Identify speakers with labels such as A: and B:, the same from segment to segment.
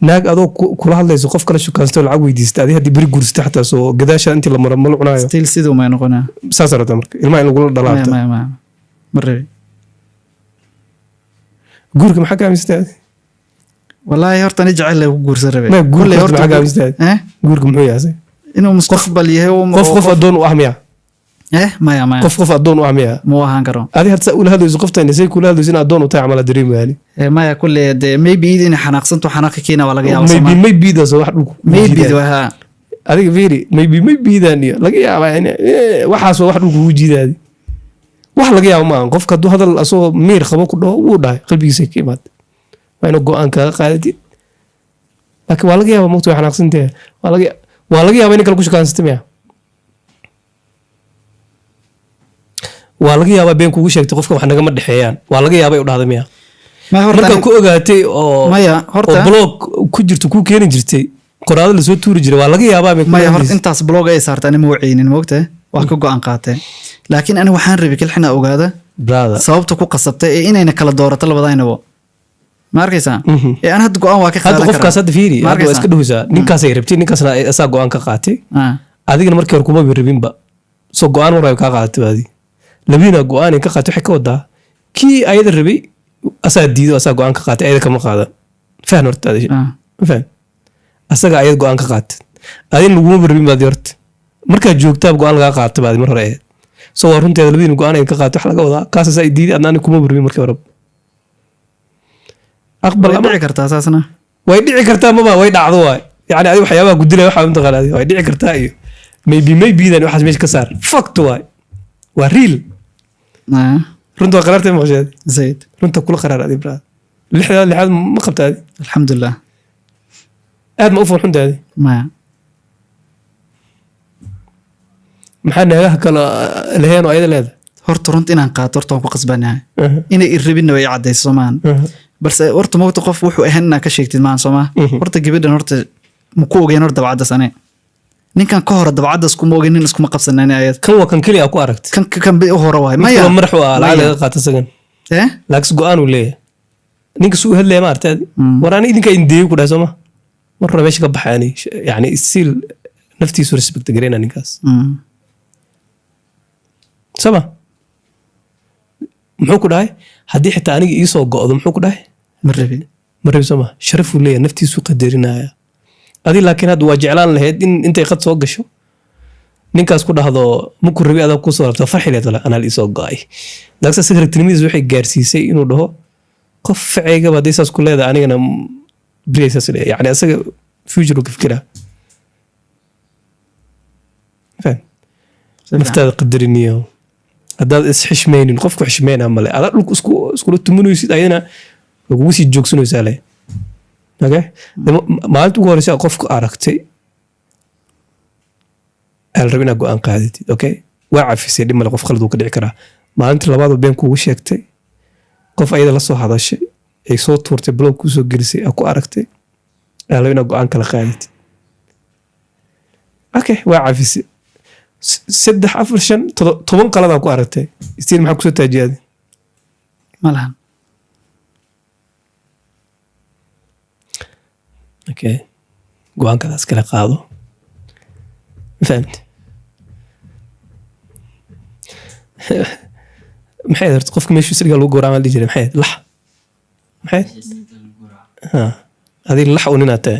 A: naag adoo kula hadlayso qof kale shukaansto lacag weydiista adii haddii beri guursata xataa soo gadaasha intii la maro ma la cunaayo
B: still siduu may noqonaa
A: saas rabta marka ilmaha in lagula dhalaabta
B: ma rabi
A: guurka maxaa ka aaminsantahay
B: wallaahi horta ni jecel ku guursan rabay
A: guurka horta maxaa ka aaminsantahay guurka muxuu yahay
B: inuu mustaqbal yahay
A: qof adoon u ah miya
B: maya
A: qof adoon u ah miya
B: ma ahaan karo
A: adii hadda ula hadlayso qoftan say kula hadlayso in adoon u tahay camal dareemayaani
B: maya kulle de maybe idin xanaaqsanto xanaaq keena waa laga yaabaa
A: maybe daas wax dhulku
B: maybe waa
A: adiga fiiri maybe dan iyo laga yaabaa in waxaas wax dhulku ugu jiidaadi wax laga yaabo ma qofka haduu hadal asoo miir qabo ku dhaw uu dhahay qalbigiisa ka imaad waa inuu go'aan ka qaadid laakiin waa laga yaabaa mugto xanaaqsantahay waa laga yaabaa in kala ku shaqaansatay miya waa laga yaabaa been kugu sheegtay qofka wax nagama dhexeeyaan waa laga yaabaa u dhahday miya marka ku ogaatay oo
B: maya horta
A: blog ku jirto ku keenin jirtay qoraado la soo tuuri jiray waa laga yaabaa
B: maya horta intaas blog ay saartaan ma waceynin moogtay wax ka go'aan qaatay laakiin ana waxaan rabay kilxina ogaada
A: brother
B: sababta ku qasabtay ee inayna kala doorato labadaynaba ma arkaysaa ee aan had go'aan waa ka qaadan karaa
A: qofkaas hadda fiiri waa iska dhuusaa ninkaas ay rabtay ninkaasna asaa go'aan ka qaatay adigana markii hore kuma rabinba soo go'aan war ka qaadatay baadi labina go'aan ka qaatay waxay ka wadaa kii ayada rabay asaa diido asaa go'aan ka qaatay ayada kama qaadan fahn horta fahn asaga ayada go'aan ka qaatay adin laguma rabin baadi horta markaa joogtaa go'aan laga qaatay baadi mar hore soo waa runteeda labina go'aan ay ka qaatay wax laga wadaa kaas asaa diiday adna kuma rabin markii hore aqbal
B: way dhici kartaa saasna
A: way dhici kartaa maba way dhacdo waay yani adiga waxyaabaha gudilay waxa inta qalaadi way dhici kartaa iyo maybe dan waxaas meesha ka saar fact waay waa real runta qaraartay ma qashay
B: zayd
A: runta kula qaraar adi brad lixaad ma qabtaadi
B: alxamdulillah
A: aad ma u farxuntaadi
B: ma
A: maxaa naagaha kala laheen oo ayada leedahay
B: horta runta inaan qaato horta waan ku qasbanahay inay irrabinna way cadayso soomaan balse horta moogta qof wuxuu ahaan inaa ka sheegtid maan soomaa horta gabadhan horta ma ku ogeyn horta dabcaddas ane ninkan ka hore dabcaddas kuma ogeyn nin iskuma qabsanani ayad
A: kan waa kan keliya ku aragtay
B: kan u hore waay maya
A: madax waa lacag laga qaata sagan laakiin go'aan uu leeyahay ninka suu hadlaya ma artay waraan idinka indeeyo ku dhahay sooma mar hore meesha ka baxaani yani still naftiisu respect gareena ninkaas sama muxuu ku dhahay haddii xitaa aniga ii soo go'do muxuu ku dhahay
B: ma rabi
A: sama sharafuu leeyahay naftiisu qadarinaya adi laakiin hadda waa jeclaan lahayd in intay qad soo gasho ninkaas ku dhahdo maku rabi adaa ku soo rabta farxi leed anaa ii soo go'ay laakiin asaga ragtinimadiis waxay gaarsiisay inuu dhaho qof faceygaba haddii saas ku leedahay anigana briyaysaas leeyahay yani asaga future uu ka fikiraa faham naftaada qadariniyo haddaad isxishmaynin qofku xishmeynaa male adaa dhulka iskula tumanaysid ayadana kugu sii joogsanaysaa le okay maalinta ugu horeysa qofku aragtay aal rab inaad go'aan qaadatid okay waa cafisay dhib male qof khalad uu ka dhici karaa maalinta labaadoo been kuugu sheegtay qof ayada la soo hadashay ay soo tuurtay blog kuu soo gelisay aa ku aragtay aal rab inaad go'aan kala qaadatid okay waa cafisay 3 4 5 10 qaladaa ku aragtay istiin maxaa kusoo taajiyaday
B: malahan
A: okay go'aankadaas kala qaado fahmت maxay darto qofka meeshu sirga lagu gooraamaa la jiray maxay lax maxay adii lax u ninaatay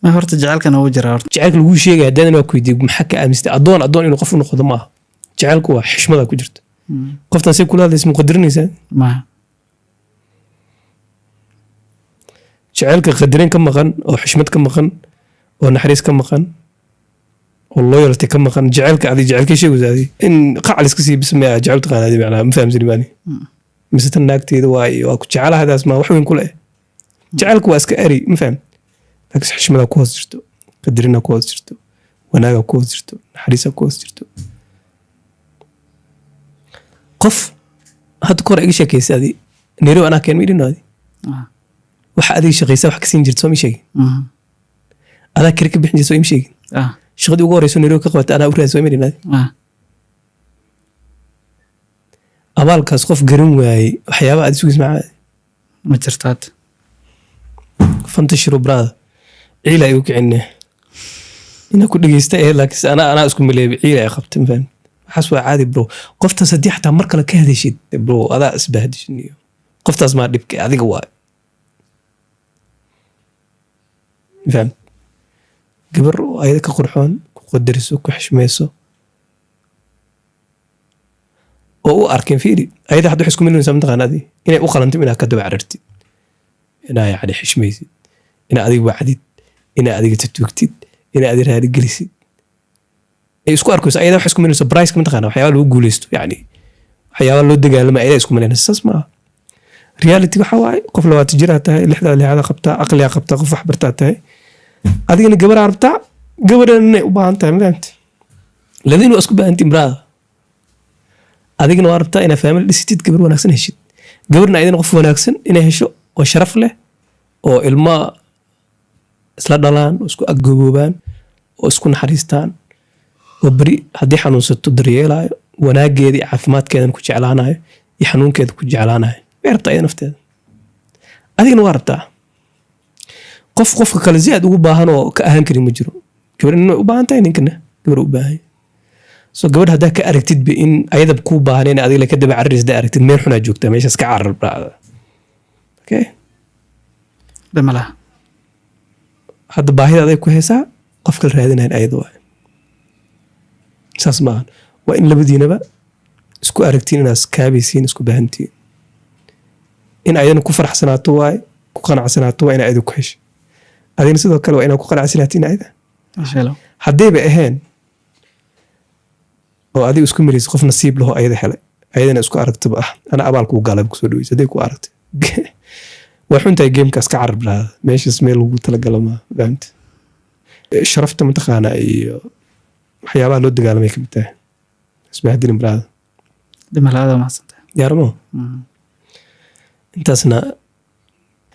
B: ma horta jacaylkana uu jiraa horta
A: jacaylka lagu sheegay haddana waa ku weydiiyay maxaa ka aamistay adoon inuu qof u noqdo ma aha jacaylku waa xishmada ku jirta qoftan say kula hadlaysa muqadirinaysaa
B: ma
A: jacaylka qadarin ka maqan oo xishmad ka maqan oo naxariis ka maqan oo loyalty ka maqan jacaylka adi jacaylka sheegaysaadi in qacal iska sii bismay jacayl taqaanaadi macna ma fahamsani maani mise tan naagteeda waa ku jacaylahaas ma wax weyn ku leh jacaylku waa iska ari ma faham laakiin xishmada ku hoos jirto qadarina ku hoos jirto wanaaga ku hoos jirto naxariisa ku hoos jirto qof had kor iga sheekaysaadi neero anaa keen midinaadi waxa adiga shaqaysa wax ka siin jirto soo ma sheegin adaa kari ka bixin jirto soo ma sheegin shaqadii ugu horeyso neero ka qabata anaa u raadis soo ma dhinaadi abaalkaas qof garan waayey waxyaaba aad sugis macaa
B: ما جرتات
A: فانتشروا براذا عيلة يوكعني إنه كل جيسته لكن أنا أسكن ملي عيلة يا خبت فاهم حسوا عادي برو قفت صديق حتى مركلة كهذا شيء برو هذا أسبه شنو قفت أسمع دبك هذه قوي فاهم قبر أيضا كقرحون قدرسوا كحشميسوا oo arkin fiiri ayada haddu xisku milin samta qanadi inay u qalanto inaa ka daba carartid inaa yaani xishmaysid inaa adiga wacdid inaa adiga tatugtid inaa adiga raadi gelisid ay isku arkayso ayada xisku milin surprise kamta qana waxyaabo lagu guuleysto yaani waxyaabo loo dagaalamo ayada isku milin sasma reality waxa waay qof labaad jira tahay lixda qabta aqliga qabta qof wax barta tahay adigana gabar arabta gabarna u baahan tahay maanta ladina isku baahantiin brada adigna waa rabtaa inaa family dhisitid gabar wanaagsan heshid gabarna ayadana qof wanaagsan inay hesho oo sharaf leh oo ilma isla dhalaan oo isku aggoobaan oo isku naxariistaan oo bari haddii xanuunsato daryeelaayo wanaageeda iyo caafimaadkeedana ku jeclaanayo iyo xanuunkeeda ku jeclaanayo way rabtaa ayada nafteeda adigna waa rabtaa qofka kale si aad ugu baahan oo ka ahaan karin ma jiro gabar inay u baahan tahay ninkana gabar u baahan soo gabadh haddaa ka aragtid ba in ayadab kuu baahan in adiga ka daba carris da aragtid meel xunaa joogtaa meeshaas ka carar braada okay
B: bamala
A: hadda baahida aday ku heesaa qof kale raadinayn ayada waay saas maahan waa in labadiinaba isku aragtiin inaas kaabaysiin isku baahantiin in ayadana ku faraxsanaato waay ku qanacsanaato waa in ayada ku hesho adina sidoo kale waa inaa ku qanacsanaatiin ayada haddayba ahayn oo adiga isku miraysa qof nasiib laho ayada helay ayadana isku aragtaba ana abaalku galay ku soo dhaweysay haday ku aragtay waa xuntahay gamekaas ka carab lahaa meeshaas meel lagu talagalo ma fahamta sharafta mataqaana iyo waxyaabaha loo dagaalamay ka mid tahay isbahdilin braada
B: dimalaada maasanta
A: yaarmo intaasna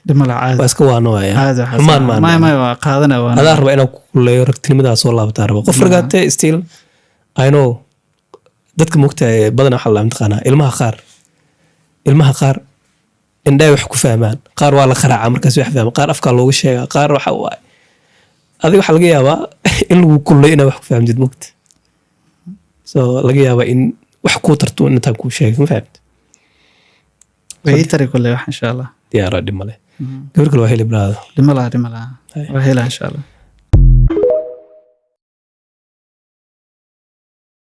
B: dimala caadi
A: waa iska waano waaya
B: ma waa qaadana waa
A: adaa raba inaa ku leeyo ragtinimadaas soo laabtaa raba qof ragaatee still I know dadka moogtahay badan waxa la imtixaanaa ilmaha qaar indhay wax ku fahmaan qaar waa la qaraaca markaas wax fahmaan qaar afka looga sheegaa qaar waxa waay adiga waxa laga yaabaa in lagu kulay inaa wax ku fahamtid moogta so laga yaabaa in wax ku tarto intaan ku sheegay ma fahamtid
B: way tari kulay wax insha Allah
A: diyaar ah dhimale gabar kale waa heli braada
B: dhimala waa hela insha Allah